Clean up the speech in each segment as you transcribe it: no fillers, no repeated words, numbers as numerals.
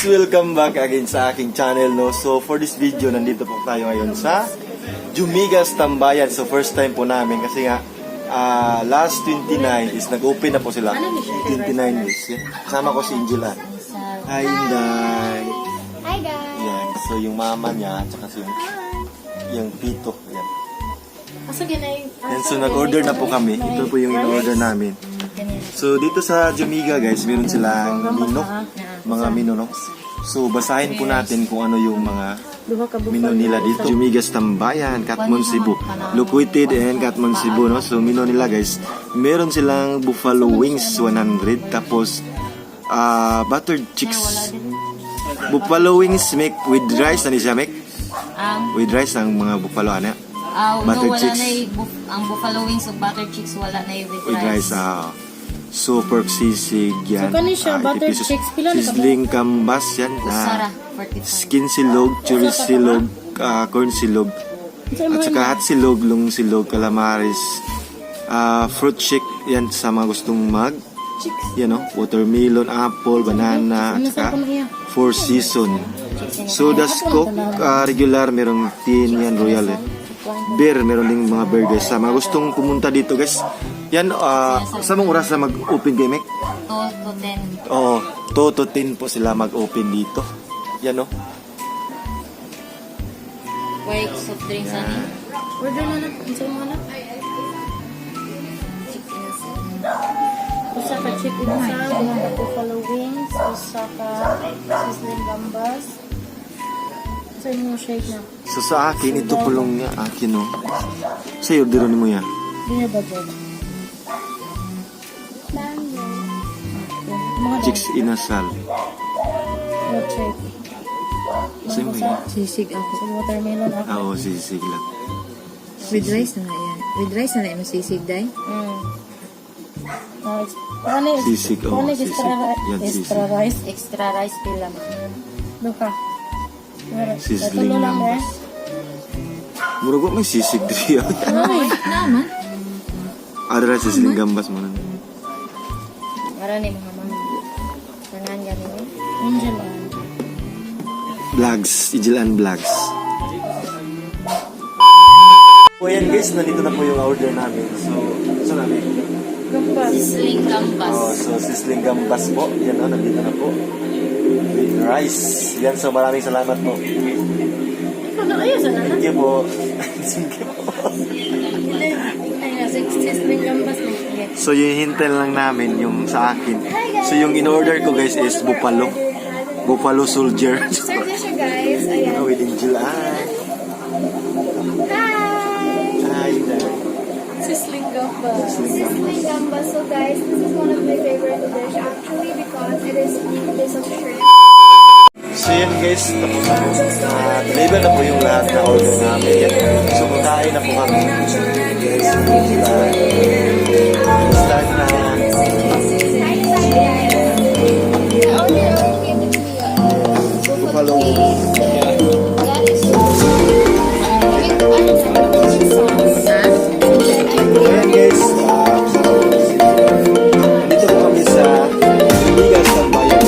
guys, welcome back again sa aking channel, no. So for this video, nandito po tayo ngayon sa Jumigas Tambayan. So first time po namin kasi nga last 29 is nag-open na po sila. 29 is. Kasama ko si Angela. Hi, Inday. Hi guys. Yan. So yung mama niya, at saka yung tito. Yan. And so nag-order na po kami. Ito po yung in-order namin. So dito sa Jumiga guys, meron silang menu, mga menu, no? So basahin po natin kung ano yung mga menu nila dito. Jumigas Tambayan, Katmon, Cebu. Located in Katmon, Cebu, no? So menu nila guys, meron silang buffalo wings 100, tapos buttered chicks. Buffalo wings make with rice, ano siya make? With rice ang mga buffalo, ano? Buttered chicks. Ang buffalo wings o buttered chicks wala na with rice. So pork sisig yan. So kani siya buttered chicks pila na Sizzling kambas yan. Sara, 45. Skin silog, churros silog, corn silog. At saka hot silog, long silog, calamaris. Fruit shake yan sa mga gustong yan, no? Watermelon, apple, banana, at saka four season. So das cook regular, merong tin yan, royal beer, meron ding mga burgers. Sa mga gustong pumunta dito guys, yan, sa mga oras na mag-open kay Mek? 2 to 10. Oo, 2 to 10 po sila mag-open dito. Yan, no? White soft drinks ani. Order na na. Isa mo na. Usa ka chicken salad, buffalo wings, usa ka sizzling gambas. Sa mo shake na. So sa akin, ito pulong niya, akin, no? Sa iyo, diro ni mo yan. Di na budget. Chicks inasal. What shape? Sa'yo mo yan? Sisig ako. Sa watermelon ako. Oo, sisig lang. With rice na nga yan. With rice na yung sisig, day? Sisig, oh, sisig. Yan, Extra sisig. rice. Extra rice pila. Duka. Sizzling gambas. Murag may sisig dito. Naman. Ada sizzling gambas mo lang. Marani mga mga. Tangan gani ni. Angela. Vlogs, Ijilan Vlogs. So ayan guys, nandito na po yung order namin. So, saan namin? Gambas. Sizzling gambas. So sizzling gambas po. Yan o, nandito na po. With rice. Yan, so maraming salamat po. Ikaw na kayo sa nana. Thank you po. Thank you po. Sizzling gambas na. So yung hintay lang namin yung sa akin. So yung in-order ko guys is buffalo. Buffalo soldier. Serve na siya guys. Ayan. With Angel. Hi! Hi there. Sizzling gambas. Sizzling gambas. So guys, this is one of my favorite dish actually because it is of shrimp. So yan guys, tapos na po. Deliver na po yung lahat na order namin. So kumakain na po kami. Yes, start na. Buffalo. Ayan guys, dito po kami sa Jumigas Tambayan.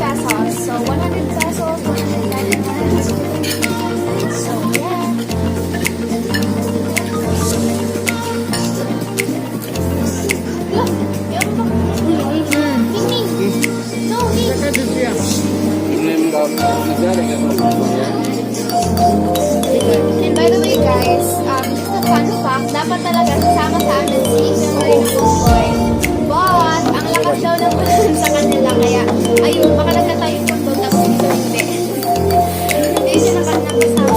pesos. So, 100 pesos, 100 pesos. So, yeah. Look, yung Ming. No, Ming. And by the way guys, just a fun fact, dapat talaga sasama sa amin si Memory na Boy. But, ang lakas daw ng ulan sa kanila, kaya ayun, baka nagkatayo po to, tapos ito hindi. Hindi siya nakasama.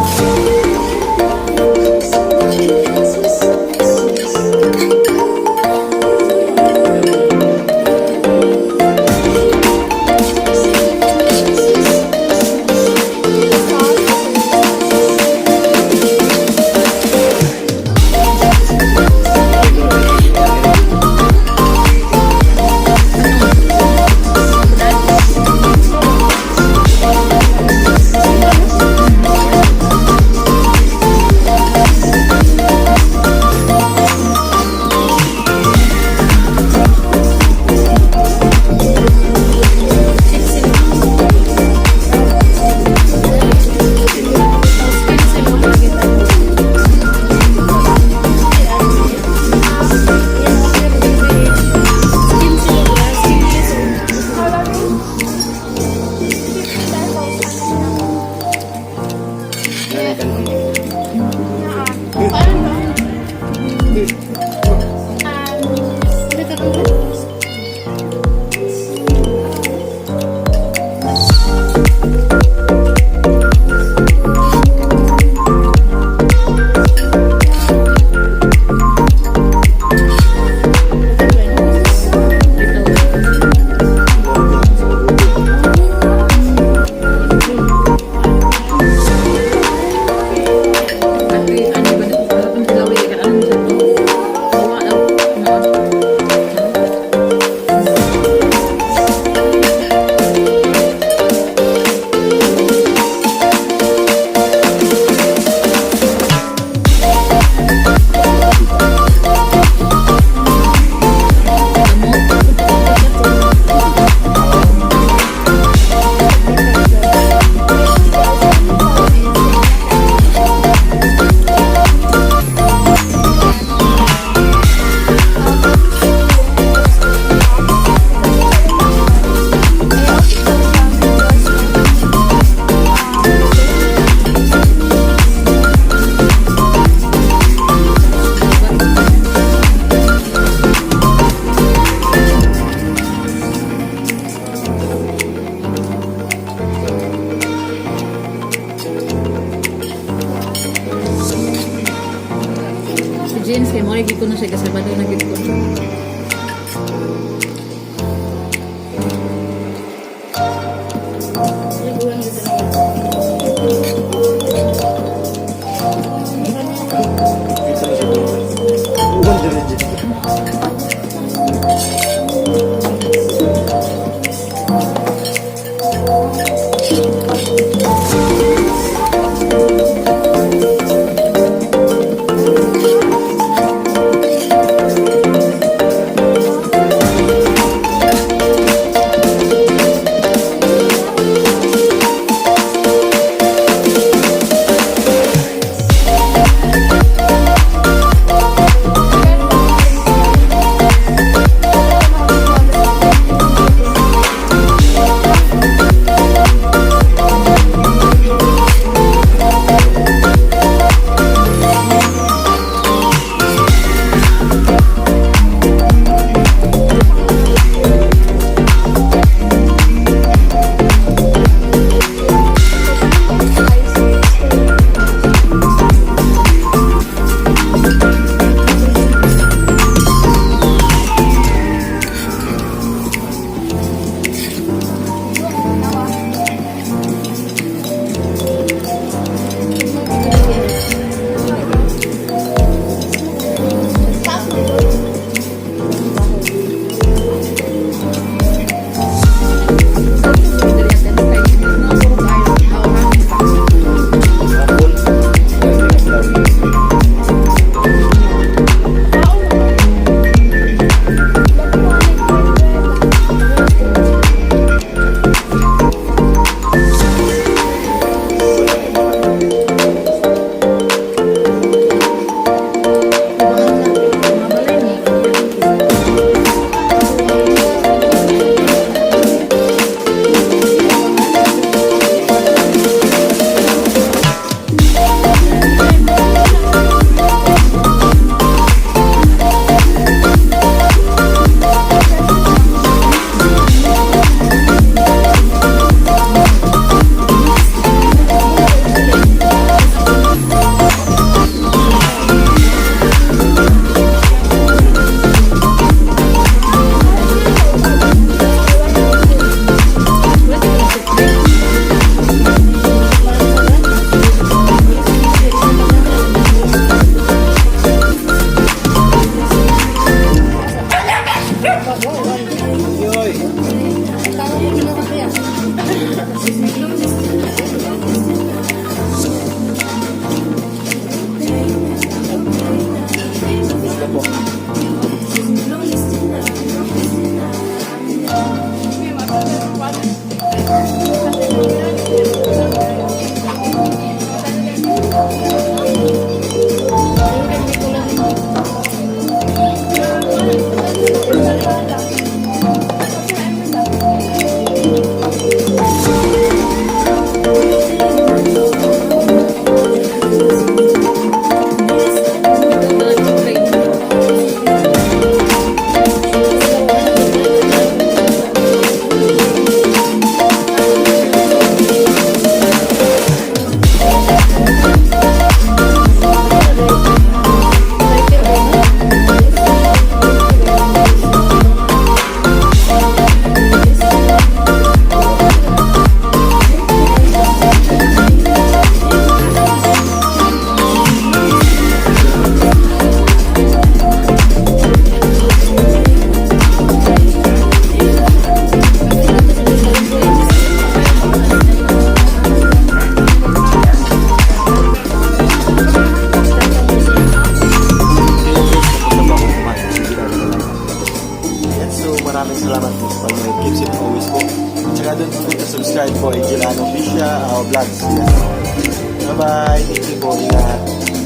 James, kaya mo rin ko na siya kasi bado na ko. Wonder Legend. salamat po sa panonood. Keep safe always po. At saka doon po subscribe po, Angelano Official Vlogs. Yan. Bye-bye. Thank you po. Ingat.